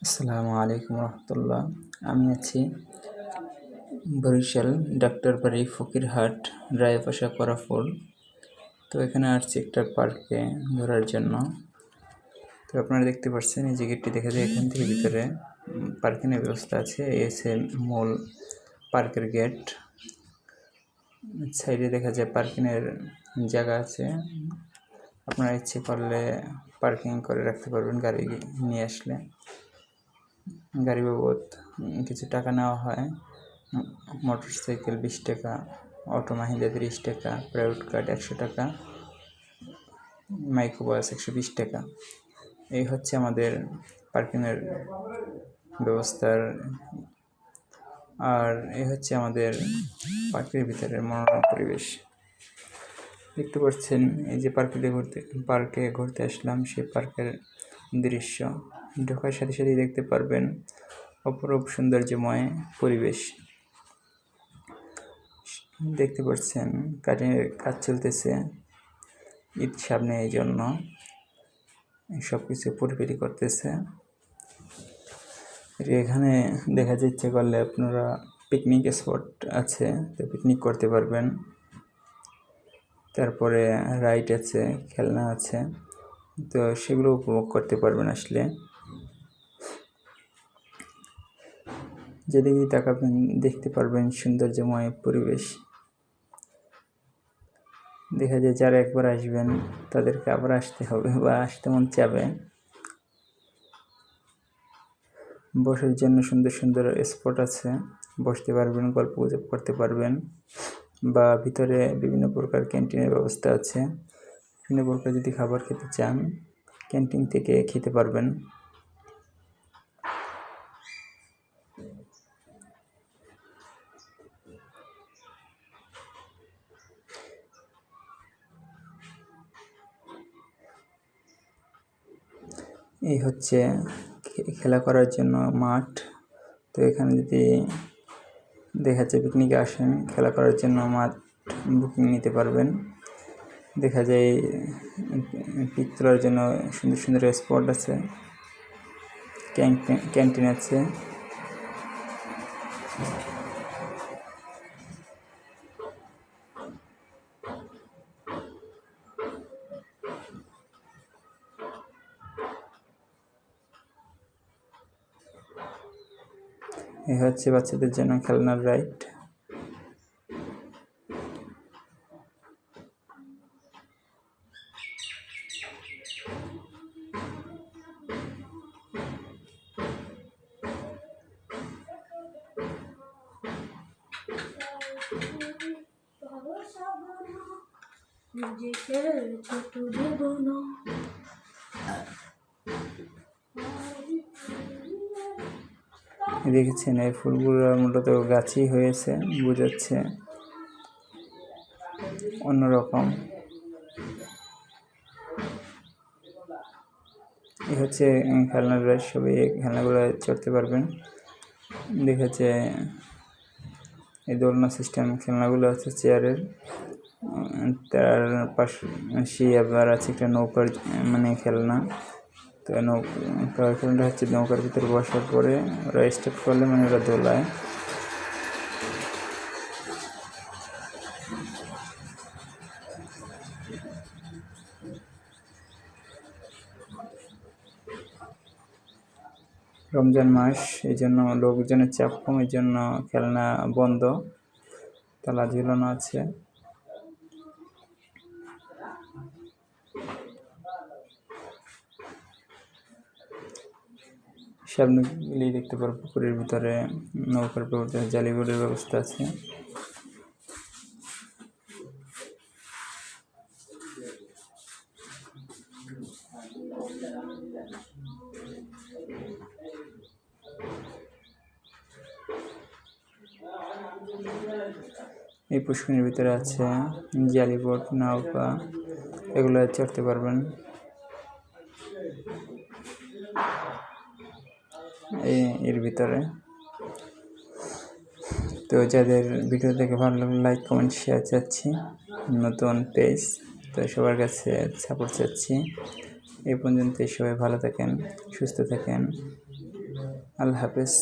আসসালামু আলাইকুম রহমতুল্লাহ। আমি আছি বরিশাল ডাক্তারবাড়ি ফকিরহাট রায়পাশা করাফুল। তো এখানে আসছি একটা পার্কে ঘোরার জন্য। তো আপনারা দেখতে পাচ্ছেন এই যে গেটটি দেখা যায়, এখান থেকে ভিতরে পার্কিংয়ের ব্যবস্থা আছে। এসে মূল পার্কের গেট। সাইডে দেখা যায় পার্কিংয়ের জায়গা আছে, আপনারা ইচ্ছে করলে পার্কিং করে রাখতে পারবেন গাড়ি নিয়ে আসলে। গাড়ি বাবদ কিছু টাকা নেওয়া হয়। মোটরসাইকেল 20 টাকা, অটো মাহিন্দ্রা 30 টাকা, প্রাইভেট কার 100 টাকা, মাইক্রোবাস 120 টাকা। এই হচ্ছে আমাদের পার্কিংয়ের ব্যবস্থার। আর এই হচ্ছে আমাদের পার্কের ভিতরের মনোরম পরিবেশ। দেখতে পাচ্ছেন এই যে পার্কে ঘুরতে আসলাম, সেই পার্কের দৃশ্য ঢোকার সাথে সাথেই দেখতে পারবেন অপরূপ সৌন্দর্যময় পরিবেশ। দেখতে পাচ্ছেন কাজ চলতেছে, ঈদ সামনে, এই জন্য সব কিছু পরিপাটি করতেছে। এখানে দেখা যাচ্ছে করলে আপনারা পিকনিক স্পট আছে, তো পিকনিক করতে পারবেন। তারপরে রাইড আছে, খেলনা আছে, তো সেগুলো উপভোগ করতে পারবেন আসলে। যেদিকে তাকাবেন দেখতে পারবেন সৌন্দর্যময় পরিবেশ। দেখা যায় যারা একবার আসবেন তাদেরকে আবার আসতে হবে বা আসতে মন চাবে। বসার জন্য সুন্দর সুন্দর স্পট আছে, বসতে পারবেন, গল্প গুজব করতে পারবেন। বা ভিতরে বিভিন্ন প্রকার ক্যান্টিনের ব্যবস্থা আছে। বিভিন্ন প্রকার যদি খাবার খেতে চান ক্যান্টিন থেকে খেতে পারবেন। এই হচ্ছে খেলা করার জন্য মাঠ। তো এখানে যদি দেখা যাচ্ছে পিকনিকে আসেন, খেলা করার জন্য মাঠ বুকিং নিতে পারবেন। দেখা যায় পিক তোলার জন্য সুন্দর সুন্দর স্পট আছে, ক্যান্টিন আছে। এই হচ্ছে বাচ্চাদের জন্য খেলনার রাইড। দেখেছেন এই ফুলগুলো মূলত গাছই হয়েছে, বোঝাচ্ছে অন্যরকম। এই হচ্ছে খেলনার রাইড, সবাই খেলনাগুলো চড়তে পারবেন। দেখেছে এই দোলনা সিস্টেম খেলনাগুলো আছে চেয়ারের। তার পাশে আবার আছে একটা নৌকার খেলনা। তো নৌকার খেলনাটা হচ্ছে নৌকার ভিতরে বসার পরে ওরা স্টার্ট করলে ওরা দোলায়। রমজান মাস, এই জন্য লোকজনের চাপ কম, এই জন্য খেলনা বন্ধ, তালা ঝুলানো আছে। সামনে গেলেই দেখতে পারবো পুকুরের ভিতরে নৌকার জালিবোর্ডের ব্যবস্থা আছে। এই পুষ্করিণীর ভিতরে আছে জালিবোট, নৌকা, এগুলো চড়তে পারবেন। এর ভিতরে তো যাদের ভিডিও দেখে ভালো লাগলে লাইক, কমেন্ট, শেয়ার চাচ্ছি। নতুন পেজ, তো সবার কাছে সাপোর্ট চাচ্ছি। এই পর্যন্ত সবাই ভালো থাকেন, সুস্থ থাকেন। আল্লাহ হাফেজ।